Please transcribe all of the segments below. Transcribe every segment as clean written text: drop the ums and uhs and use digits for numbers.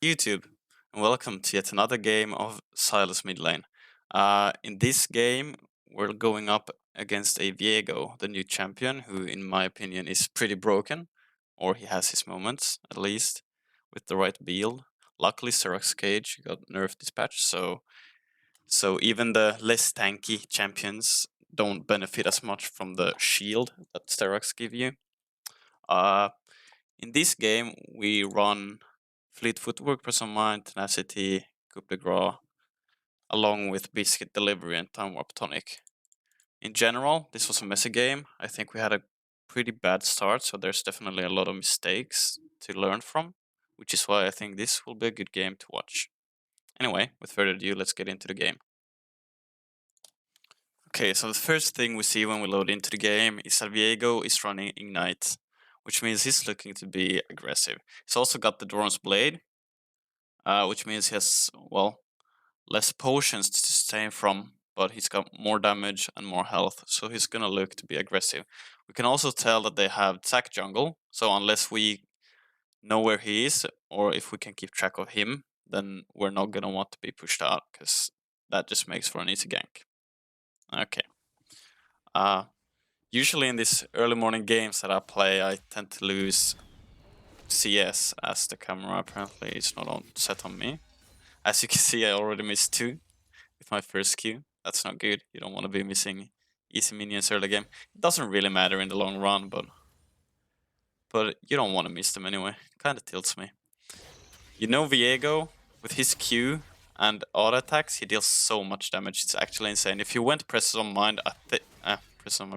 YouTube, and welcome to yet another game of Sylas mid lane. In this game, we're going up against a Viego, the new champion, who, in my opinion, is pretty broken, or he has his moments at least, with the right build. Luckily, Seraph's Cage got nerfed this patch, so even the less tanky champions don't benefit as much from the shield that Sterox give you. Uh, in this game, we run Fleet Footwork, Press on Mind, Tenacity, Coup de Gras, along with Biscuit Delivery and Time Warp Tonic. In general, this was a messy game. I think we had a pretty bad start, so there's definitely a lot of mistakes to learn from, which is why I think this will be a good game to watch. Anyway, with further ado, let's get into the game. Okay, so the first thing we see when we load into the game is that Viego is running Ignite, which means he's looking to be aggressive. He's also got the Doran's Blade, which means he has, well, less potions to sustain from, but he's got more damage and more health, so he's gonna look to be aggressive. We can also tell that they have Zac jungle, so unless we know where he is, or if we can keep track of him, then we're not gonna want to be pushed out, because that just makes for an easy gank. Okay. Uh, Usually in these early morning games that I play, I tend to lose CS as the camera apparently is not set on me. As you can see, I already missed two with my first Q. That's not good. You don't want to be missing easy minions early game. It doesn't really matter in the long run, but you don't want to miss them anyway. Kind of tilts me. You know Viego, with his Q and auto attacks, he deals so much damage. It's actually insane. If he went press on mind,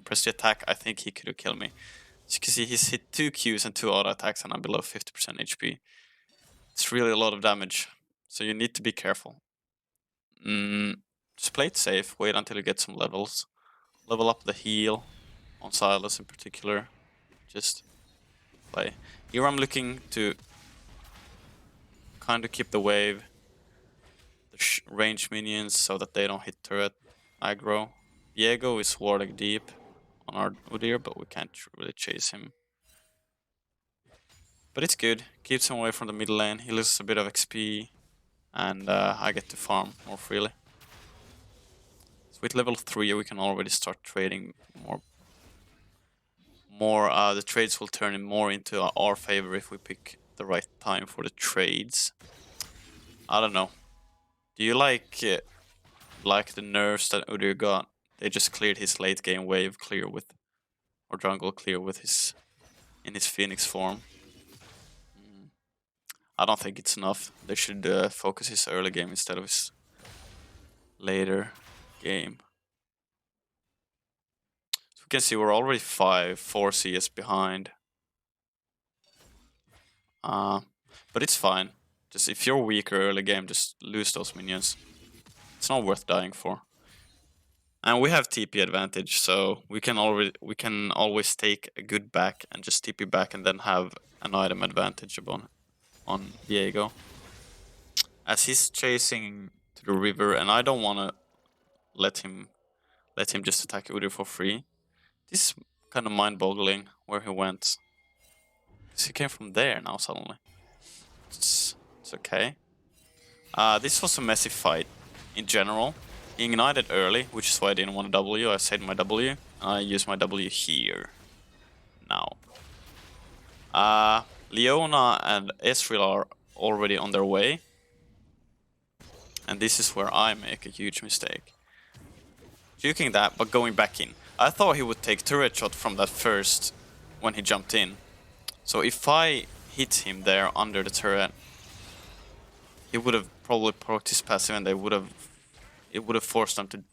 press the attack, I think he could have killed me. As you can see, he's hit 2 Qs and 2 auto attacks, and I'm below 50% HP. It's really a lot of damage, so you need to be careful. Just play it safe, wait until you get some levels. Level up the heal on Sylas in particular. Just play. Here I'm looking to kind of keep the wave, the range minions, so that they don't hit turret aggro. Viego is warding deep on our Udyr, but we can't really chase him. But it's good, keeps him away from the mid lane, he loses a bit of XP, and I get to farm more freely. So with level 3 we can already start trading more. The trades will turn more into our favor if we pick the right time for the trades. I don't know. Do you like the nerfs that Udyr got? They just cleared his late game wave clear with, or jungle clear with in his Phoenix form. I don't think it's enough. They should focus his early game instead of his later game. So we can see we're already 4 CS behind. But it's fine. Just if you're weaker early game, just lose those minions. It's not worth dying for. And we have TP advantage, so we can always take a good back and just TP back and then have an item advantage on Viego. As he's chasing to the river, and I don't want to let him just attack Udyr for free. This is kind of mind-boggling where he went. Because he came from there now suddenly. It's okay. This was a messy fight in general. He ignited early, which is why I didn't want a W. I saved my W, and I used my W here. Now. Leona and Ezreal are already on their way. And this is where I make a huge mistake. Juking that, but going back in. I thought he would take turret shot from that first when he jumped in. So if I hit him there under the turret, he would have probably procced his passive and it would have forced them to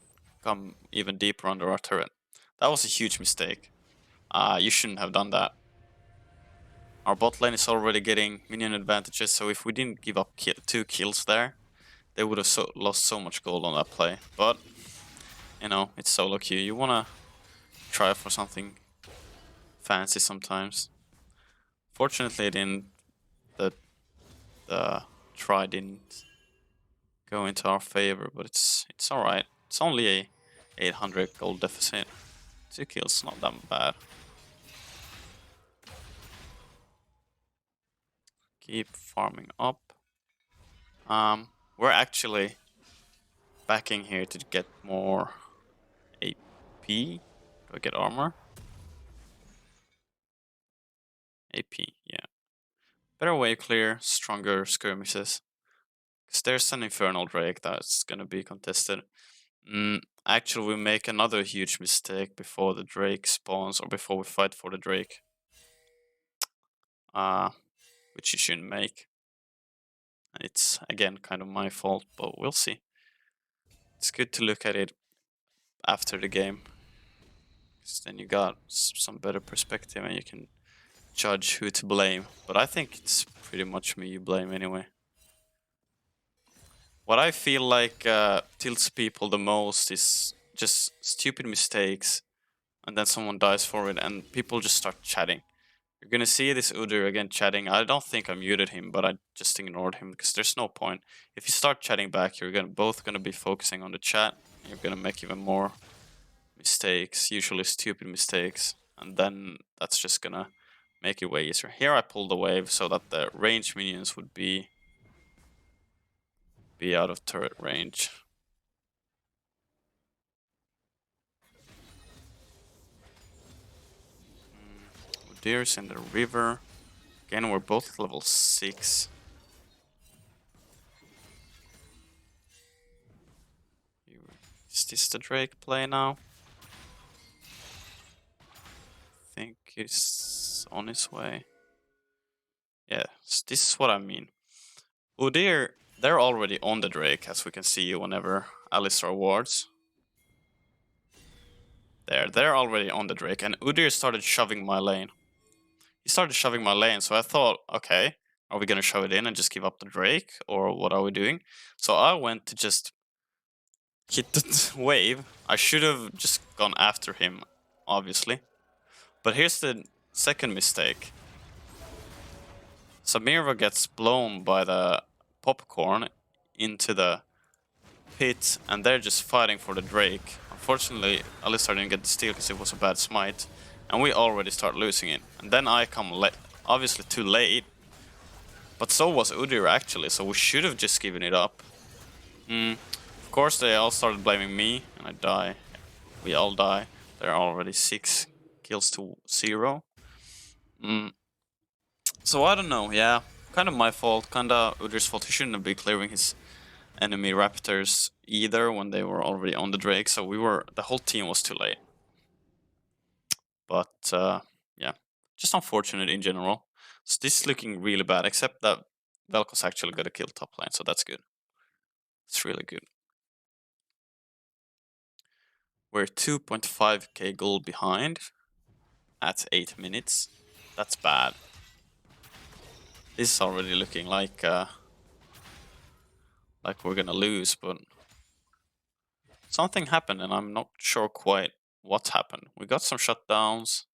come even deeper under our turret. That was a huge mistake. You shouldn't have done that. Our bot lane is already getting minion advantages, so if we didn't give up 2 kills there, they would have lost so much gold on that play. But, you know, it's solo queue. You want to try for something fancy sometimes. Fortunately, the try didn't go into our favor, but it's alright. It's only a 800 gold deficit. 2 kills, not that bad. Keep farming up. We're actually backing here to get more AP. Do I get armor? AP, yeah. Better wave clear, stronger skirmishes. Because there's an Infernal Drake that's gonna be contested. Actually, we make another huge mistake before the Drake spawns, or before we fight for the Drake. Which you shouldn't make. It's, again, kind of my fault, but we'll see. It's good to look at it after the game. Because then you got some better perspective and you can judge who to blame. But I think it's pretty much me you blame anyway. What I feel like tilts people the most is just stupid mistakes, and then someone dies for it, and people just start chatting. You're gonna see this Udyr again chatting. I don't think I muted him, but I just ignored him because there's no point. If you start chatting back, you're both gonna be focusing on the chat. You're gonna make even more mistakes, usually stupid mistakes, and then that's just gonna make it way easier. Here I pulled the wave so that the range minions would be out of turret range. Udyr's in the river. Again, we're both level 6. Is this the Drake play now? I think he's on his way. Yeah, this is what I mean. Udyr, they're already on the Drake, as we can see whenever Alistar wards. They're already on the Drake, and Udyr started shoving my lane. He started shoving my lane, so I thought, okay, are we gonna shove it in and just give up the Drake, or what are we doing? So I went to just hit the wave. I should have just gone after him, obviously. But here's the second mistake. Samirva gets blown by the popcorn into the pit, and they're just fighting for the Drake. Unfortunately, Alistar didn't get the steal because it was a bad smite, and we already start losing it. And then I come obviously too late, but so was Udyr actually, so we should have just given it up. Of course, they all started blaming me, and I die. We all die. There are already 6 kills to 0. So I don't know, yeah. Kind of my fault, kinda Udyr's fault. He shouldn't have been clearing his enemy raptors either when they were already on the Drake, so the whole team was too late. But yeah, just unfortunate in general. So this is looking really bad, except that Velko's actually got a kill top lane, so that's good. It's really good. We're 2.5k gold behind at 8 minutes. That's bad. This is already looking like we're gonna lose, but something happened and I'm not sure quite what happened. We got some shutdowns,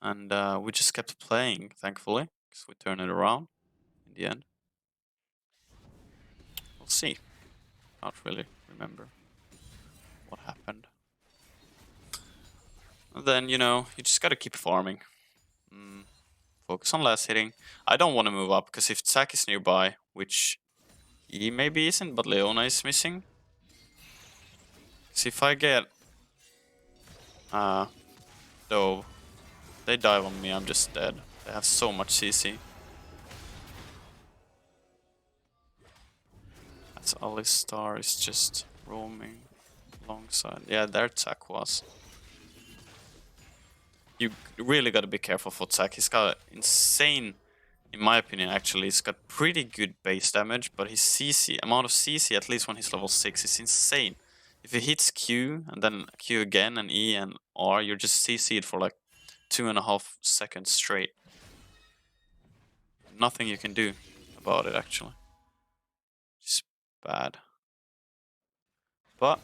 and we just kept playing, thankfully, because we turned it around in the end. We'll see. Can't really remember what happened. And then, you just gotta keep farming. Focus on last hitting. I don't want to move up, because if Zac is nearby, which he maybe isn't, but Leona is missing. So if I get Dove, they dive on me, I'm just dead. They have so much CC. That's Alistar is just roaming alongside. Yeah, their Zac was. You really gotta be careful for Zac. He's got insane, in my opinion actually, he's got pretty good base damage, but his CC, amount of CC, at least when he's level 6, is insane. If he hits Q, and then Q again, and E and R, you're just CC'd for like 2.5 seconds straight. Nothing you can do about it actually. It's bad. But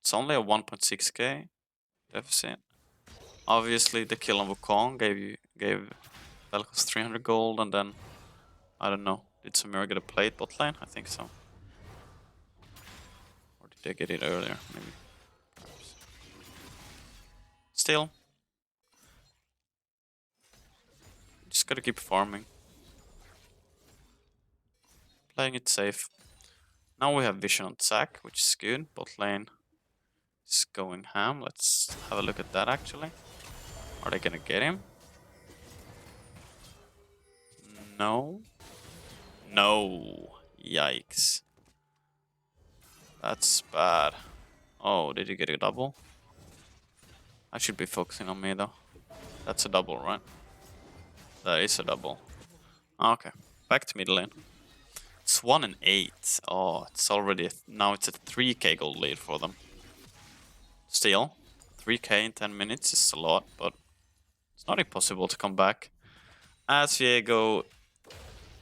it's only a 1.6k deficit. Obviously the kill on Wukong gave Velkos 300 gold, and then I don't know. Did Samira get a plate bot lane? I think so. Or did they get it earlier? Maybe. Perhaps. Still. Just gotta keep farming. Playing it safe. Now we have vision on Zac, which is good. Bot lane is going ham. Let's have a look at that actually. Are they gonna get him? No. No. Yikes. That's bad. Oh, did you get a double? I should be focusing on me though. That's a double, right? That is a double. Okay, back to mid lane. It's 1 and 8. Oh, it's already now it's a 3k gold lead for them. Still, 3k in 10 minutes is a lot, but it's not impossible to come back. As Viego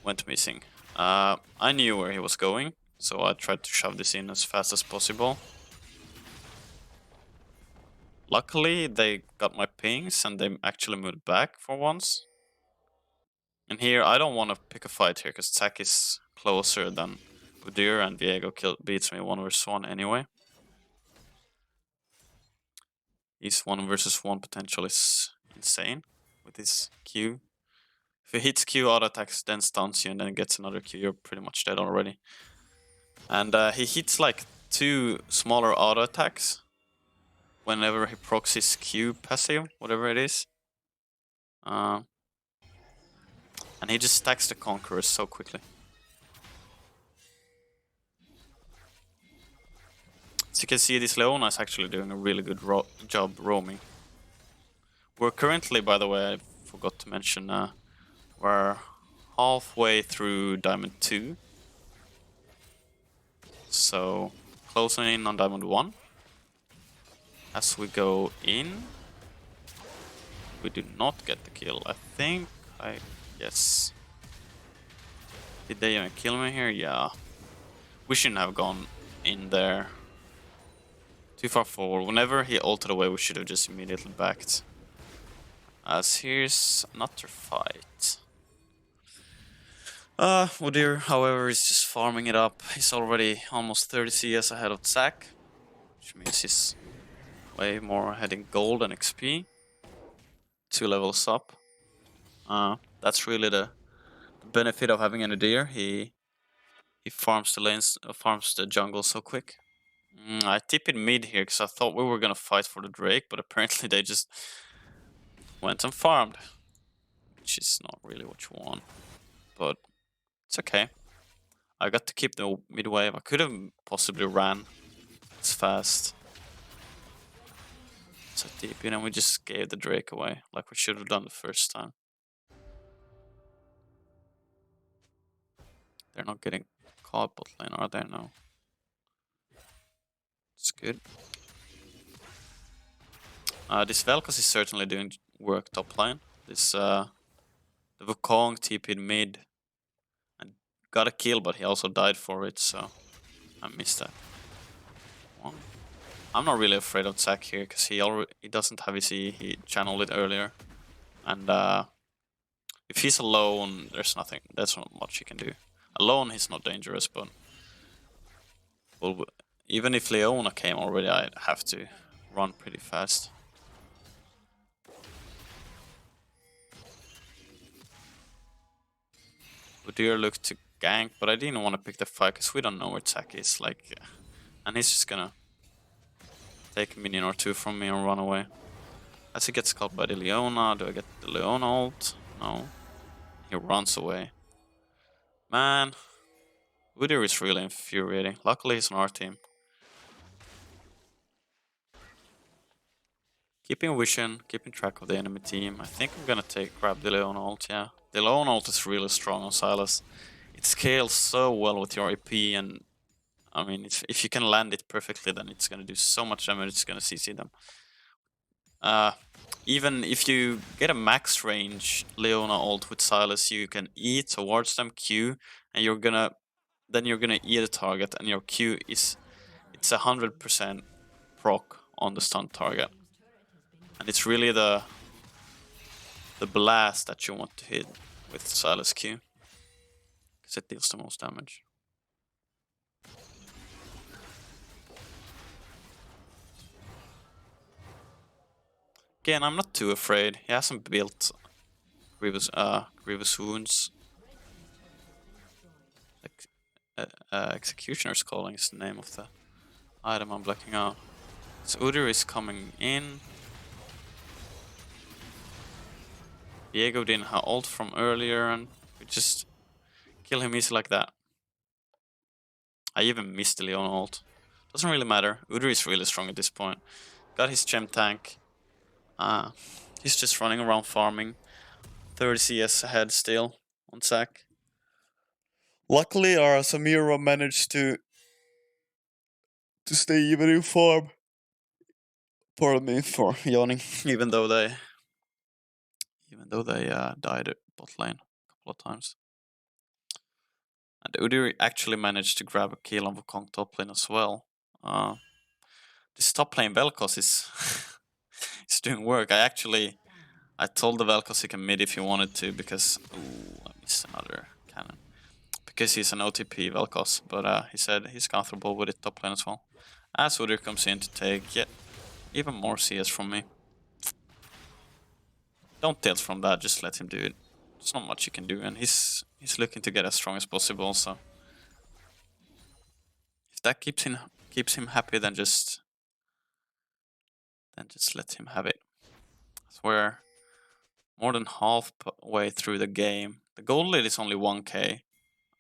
went missing. I knew where he was going, so I tried to shove this in as fast as possible. Luckily, they got my pings and they actually moved back for once. And here, I don't want to pick a fight here because Zac is closer than Budir and Viego beats me 1 versus 1 anyway. His 1 versus 1 potential is insane with his Q. If he hits Q, auto attacks, then stuns you, and then gets another Q, you're pretty much dead already. And he hits like 2 smaller auto attacks whenever he procs his Q passive, whatever it is. And he just stacks the Conquerors so quickly. As you can see, this Leona is actually doing a really good job roaming. We're currently, by the way, I forgot to mention, we're halfway through Diamond 2. So, closing in on Diamond 1. As we go in, we do not get the kill. Yes. Did they even kill me here? Yeah. We shouldn't have gone in there. Too far forward. Whenever he ulted away, we should have just immediately backed. As here's another fight. Udyr, however, is just farming it up. He's already almost 30 CS ahead of Zac, which means he's way more ahead in gold and XP. 2 levels up. That's really the benefit of having an Udyr. He farms the lanes, farms the jungle so quick. I tip in mid here because I thought we were gonna fight for the Drake, but apparently they just went and farmed, which is not really what you want. But it's okay. I got to keep the mid wave. I could have possibly ran as fast. So deep in, and we just gave the Drake away, like we should have done the first time. They're not getting caught bot lane, are they? No. It's good. This Vel'Koz is certainly doing work top lane. This the Wukong TP'd mid and got a kill, but he also died for it, so I missed that. I'm not really afraid of Zac here because he doesn't have his E. He channeled it earlier, and if he's alone, there's not much he can do. Alone, he's not dangerous, but well, even if Leona came already, I'd have to run pretty fast. Udyr looked to gank, but I didn't want to pick the fight because we don't know where Zac is. And he's just gonna take a minion or 2 from me and run away. As he gets caught by the Leona, do I get the Leona ult? No. He runs away. Man, Udyr is really infuriating. Luckily he's on our team. Keeping vision, keeping track of the enemy team. I think I'm gonna grab the Leona ult, yeah. The Leona ult is really strong on Sylas. It scales so well with your AP, and I mean, if you can land it perfectly, then it's gonna do so much damage, it's gonna CC them. Even if you get a max range Leona ult with Sylas, you can E towards them, Q, and you're gonna E the target, and your Q it's 100% proc on the stun target, and it's really the blast that you want to hit with Sylas Q because it deals the most damage. Again, I'm not too afraid. He hasn't built grievous wounds. Like, Executioner's Calling is the name of the item I'm blocking out. So Udyr is coming in. Viego didn't have ult from earlier, and we just kill him easy like that. I even missed the Leon ult. Doesn't really matter. Udyr is really strong at this point. Got his gem tank. He's just running around farming. 30 CS ahead still on Zac. Luckily, our Samira managed to stay even in farm. Pardon me for yawning. even though they died at bot lane a couple of times. And Udyr actually managed to grab a kill on Wukong top lane as well. This top lane Vel'Koz is is doing work. I told the Vel'Koz he can mid if he wanted to because I missed another cannon. Because he's an OTP Vel'Koz, but he said he's comfortable with it top lane as well. As Udyr comes in to take yet even more CS from me. Don't tilt from that, just let him do it. There's not much you can do, and he's looking to get as strong as possible, so if that keeps him happy, then just let him have it. So we're more than halfway through the game. The gold lead is only 1k.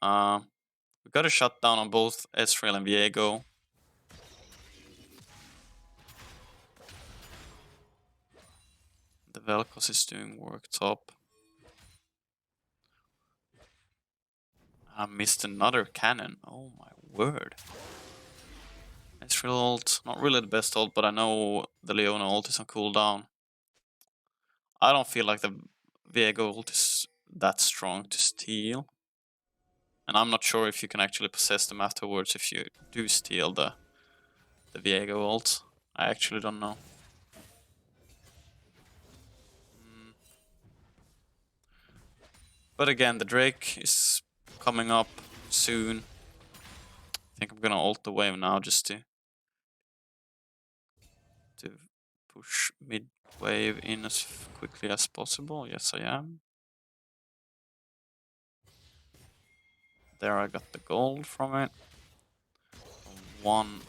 We got a shutdown on both Ezreal and Viego. The Vel'Koz is doing work top. I missed another cannon. Oh my word. Ezreal ult, not really the best ult, but I know the Leona ult is on cooldown. I don't feel like the Viego ult is that strong to steal. And I'm not sure if you can actually possess them afterwards if you do steal the Viego ult. I actually don't know. But again, the Drake is coming up soon. I think I'm gonna ult the wave now just to push mid wave in as quickly as possible. Yes, I am. There I got the gold from it. One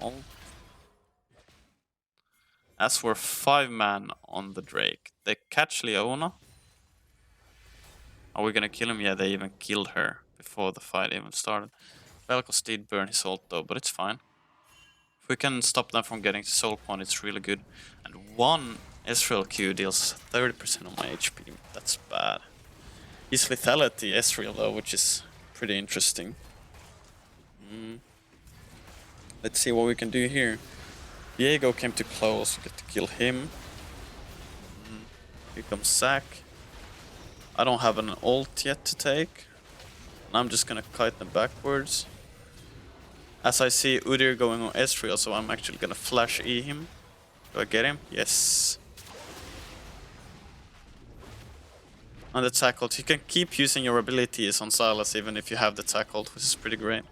ult. As we're 5 man on the Drake, they catch Leona. Are we gonna kill him? Yeah, they even killed her before the fight even started. Vel'Koz did burn his ult though, but it's fine. If we can stop them from getting to soul point, it's really good. And one Ezreal Q deals 30% of my HP. That's bad. He's lethality Ezreal though, which is pretty interesting. Let's see what we can do here. Viego came too close, we get to kill him. Here comes Zac. I don't have an ult yet to take. And I'm just gonna kite them backwards. As I see Udyr going on Ezreal, so I'm actually gonna flash E him. Do I get him? Yes. On the tackle, you can keep using your abilities on Sylas even if you have the tackle, which is pretty great.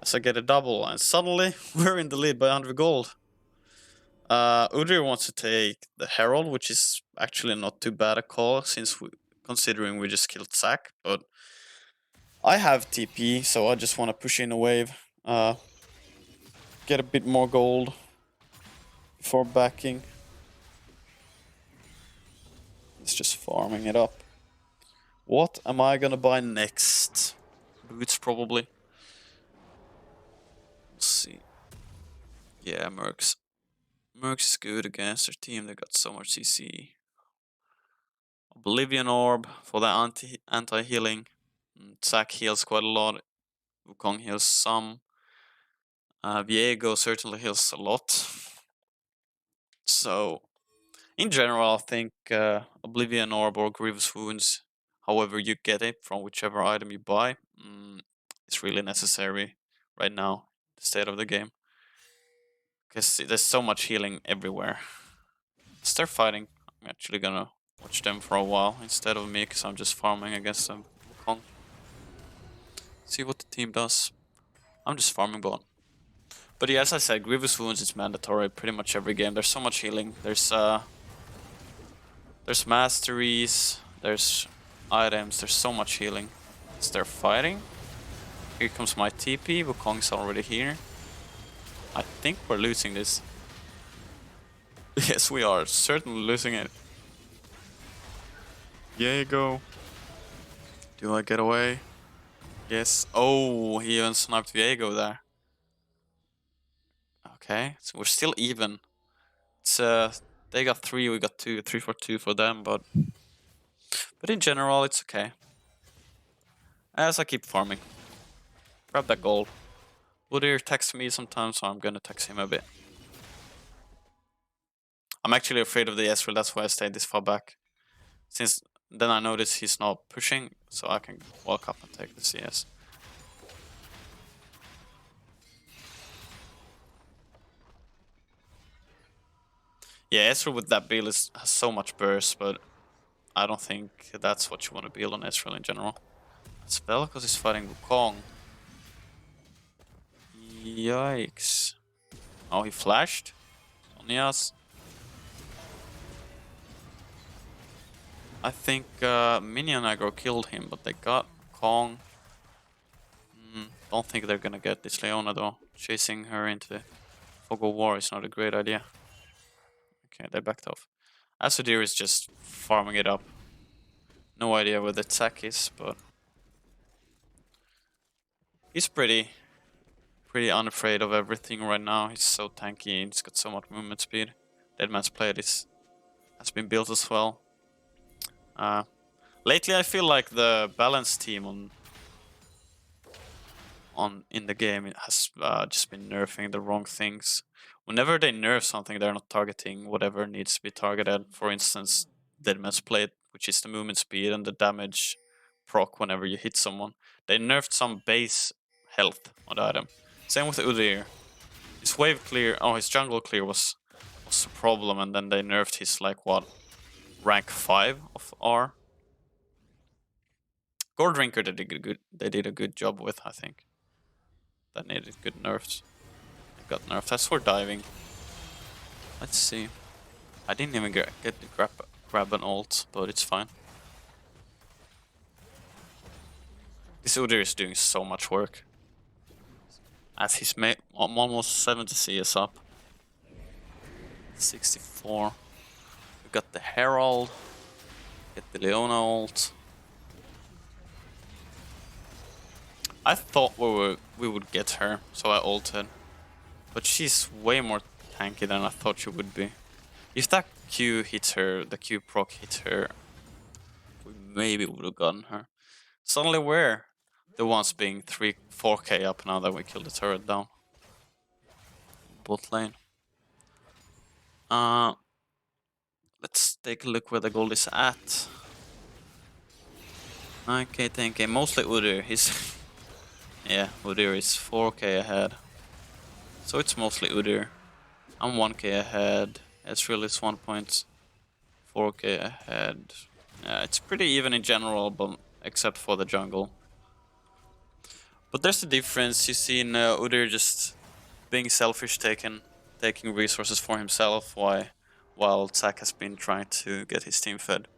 As I get a double, and suddenly we're in the lead by 100 gold. Udyr wants to take the Herald, which is actually not too bad a call, considering we just killed Zac, but I have TP, so I just want to push in a wave. Get a bit more gold before backing. It's just farming it up. What am I gonna buy next? Boots, probably. Let's see. Yeah, Mercs. Mercs is good against their team. They got so much CC. Oblivion Orb for the anti-healing. Zac heals quite a lot. Wukong heals some. Viego certainly heals a lot. So, in general, I think Oblivion Orb or Grievous Wounds, however you get it from whichever item you buy, is really necessary right now, the state of the game. Because there's so much healing everywhere. As they're fighting, I'm actually gonna watch them for a while instead of me, because I'm just farming against them. See what the team does. I'm just farming bot. But yeah, as I said, Grievous Wounds is mandatory pretty much every game. There's so much healing. There's masteries, there's items, there's so much healing. As they're fighting. Here comes my TP, Wukong's already here. I think we're losing this. Yes, we are certainly losing it. Viego. Do I get away? Yes. Oh, he even sniped Viego there. Okay, so we're still even. It's they got 3, we got 2, 3 for 2 for them, but in general it's okay. As I keep farming. Grab that gold. Udyr texts me sometimes, so I'm gonna text him a bit. I'm actually afraid of the Ezreal, that's why I stayed this far back. Since then I notice he's not pushing, so I can walk up and take the CS. Yeah, Ezreal with that build has so much burst, but I don't think that's what you want to build on Ezreal in general. Spell because he's fighting Wukong. Yikes. Oh, he flashed on Nias. I think Minion aggro killed him, but they got Kong. Don't think they're gonna get this Leona though. Chasing her into Fog of War is not a great idea. Okay, they backed off. Azudir is just farming it up. No idea where the attack is, but he's pretty unafraid of everything right now. He's so tanky and he's got so much movement speed. Deadman's Plate has been built as well. Lately I feel like the balance team in the game has just been nerfing the wrong things. Whenever they nerf something, they're not targeting whatever needs to be targeted. For instance, Deadman's Plate, which is the movement speed and the damage proc whenever you hit someone. They nerfed some base health on the item. Same with Udyr. His wave clear, his jungle clear was a problem, and then they nerfed his rank 5 of R. Gold Drinker they did a good job with, I think. That needed good nerfs. It got nerfed. As for diving, let's see. I didn't even get to grab an ult, but it's fine. This Udyr is doing so much work. As he's made almost 70 CS up. 64. We got the Herald. Get the Leona ult. I thought we would get her, so I ulted. But she's way more tanky than I thought she would be. If that Q hits her, the Q proc hits her, we maybe would have gotten her. Suddenly we're the ones being 4k up now that we killed the turret down. Bot lane. Let's take a look where the gold is at. 9k, 10k, mostly Udyr. He's yeah, Udyr is 4k ahead. So it's mostly Udyr. I'm 1k ahead. Ezreal is 1.4k ahead. Yeah, it's pretty even in general, but except for the jungle. But there's a difference. You see in Udyr just being selfish, taking resources for himself, while Zac has been trying to get his team fed.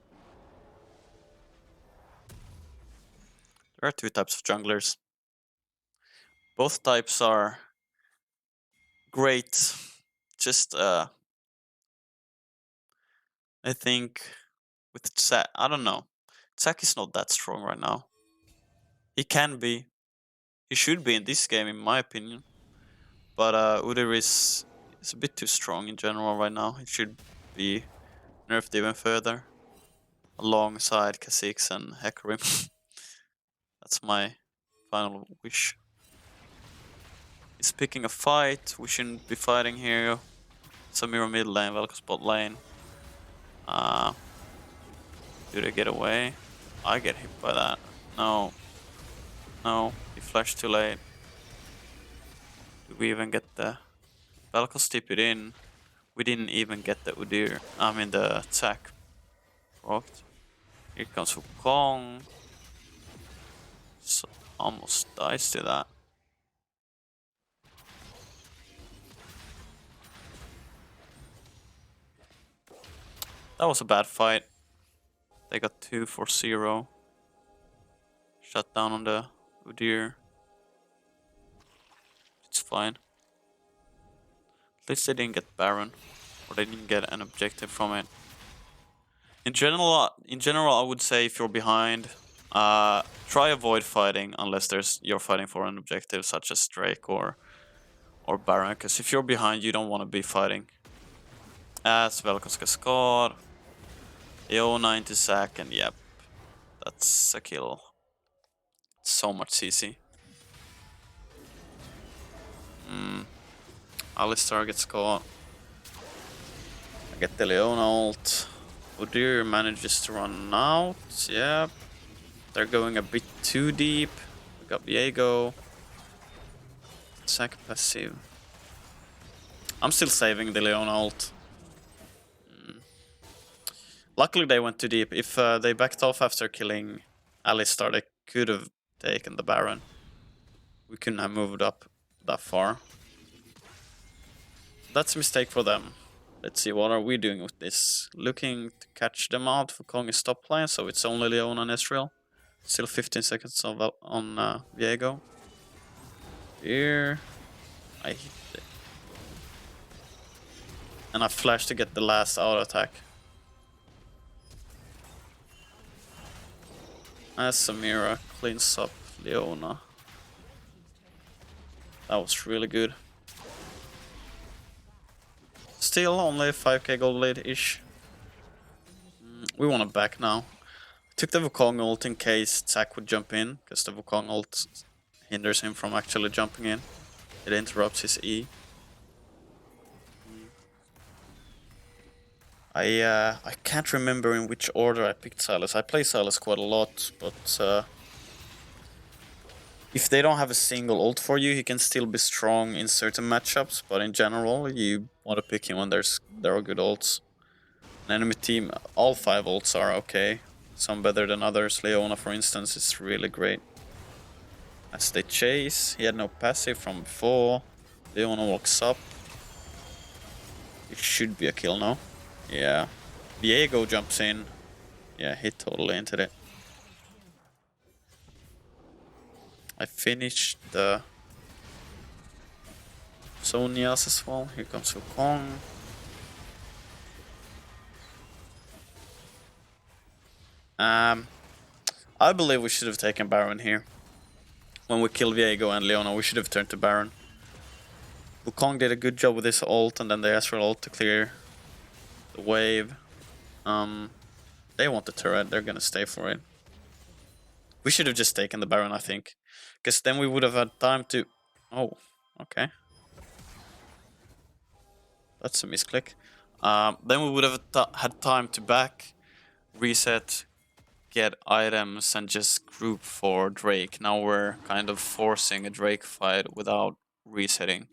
There are 2 types of junglers. Both types are great. Just I think with Zac, I don't know. Zac is not that strong right now. He can be. He should be in this game, in my opinion. But Udyr is a bit too strong in general right now. It should be nerfed even further. Alongside Kha'Zix and Hecarim. That's my final wish. He's picking a fight. We shouldn't be fighting here. Samira mid lane, Velka spot lane. Do they get away? I get hit by that. No. No, he flashed too late. Did we even get the... Velka tip it in. We didn't even get the Udyr. I mean the attack. Rocked. Here comes Wukong. So, almost dies to that. That was a bad fight. They got 2 for 0. Shut down on the Udyr. fine. At least they didn't get Baron, or they didn't get an objective from it. In general, I would say if you're behind, try avoid fighting unless you're fighting for an objective such as Drake or Baron. Because if you're behind, you don't want to be fighting. As Velkos Cascade, Leona into sack, and yep, that's a kill. So much CC. Alistar gets caught. I get the Leona ult. Udyr manages to run out. Yep. They're going a bit too deep. We got Viego. Sack passive. I'm still saving the Leona ult. Luckily they went too deep. If they backed off after killing Alistar, they could have taken the Baron. We couldn't have moved up that far. That's a mistake for them. Let's see, what are we doing with this? Looking to catch them out. Wukong is top lane, so it's only Leona and Ezreal. Still 15 seconds on Viego. Here. I hit it. And I flash to get the last auto attack. As Samira cleans up Leona. That was really good. Still only 5k gold lead-ish. We want to back now. Took the Wukong ult in case Zac would jump in, because the Wukong ult hinders him from actually jumping in. It interrupts his E. I can't remember in which order I picked Sylas. I play Sylas quite a lot, but if they don't have a single ult for you, he can still be strong in certain matchups, but in general, you want to pick him when there are good ults. An enemy team, all 5 ults are okay. Some better than others. Leona, for instance, is really great. As they chase, he had no passive from before. Leona walks up. It should be a kill now. Yeah. Viego jumps in. Yeah, he totally entered it. I finished the Sonias as well. Here comes Wukong. I believe we should have taken Baron here. When we killed Viego and Leona, we should have turned to Baron. Wukong did a good job with his ult, and then the Ezreal ult to clear the wave. They want the turret, they're gonna stay for it. We should have just taken the Baron, I think. Because then we would have had time to... Oh, okay. That's a misclick. Then we would have had time to back, reset, get items, and just group for Drake. Now we're kind of forcing a Drake fight without resetting.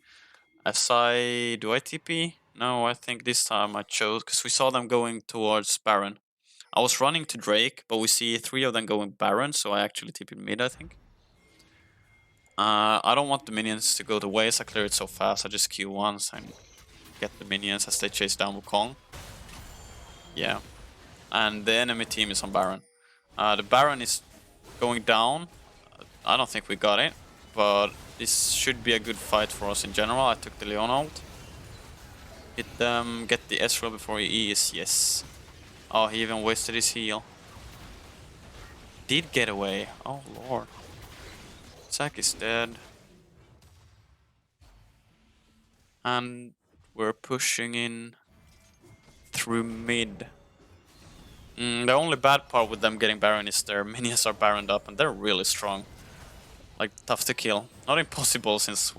Do I TP? No, I think this time I chose, because we saw them going towards Baron. I was running to Drake, but we see 3 of them going Baron, so I actually TP'd mid, I think. I don't want the minions to go to waste. I clear it so fast, I just Q once and get the minions as they chase down Wukong. Yeah. And the enemy team is on Baron. The Baron is going down. I don't think we got it, but this should be a good fight for us in general. I took the Leona ult. Hit them, get the Ezreal before he E's, yes. Oh, he even wasted his heal. Did get away, oh lord. Zac is dead. And we're pushing in through mid. The only bad part with them getting Baron is their minions are Baroned up and they're really strong. Like, tough to kill. Not impossible since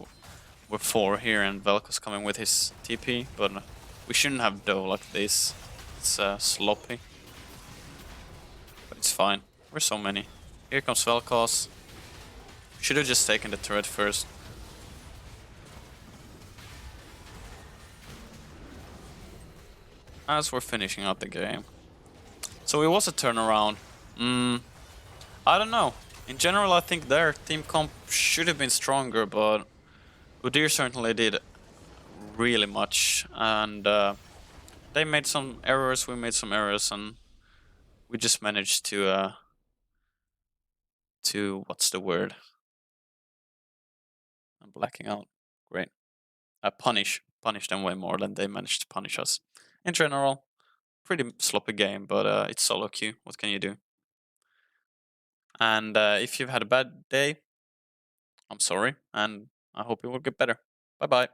we're 4 here and Velko's coming with his TP, but we shouldn't have dough like this. It's sloppy. But it's fine. We're so many. Here comes Velkos. Should have just taken the turret first. As we're finishing out the game. So it was a turnaround. I don't know. In general, I think their team comp should have been stronger, but Udyr certainly did really much. And they made some errors, we made some errors, and we just managed to what's the word? I'm blacking out. great. Punish them way more than they managed to punish us. In general, pretty sloppy game, but it's solo queue. What can you do? And if you've had a bad day, I'm sorry, and I hope you will get better. Bye bye.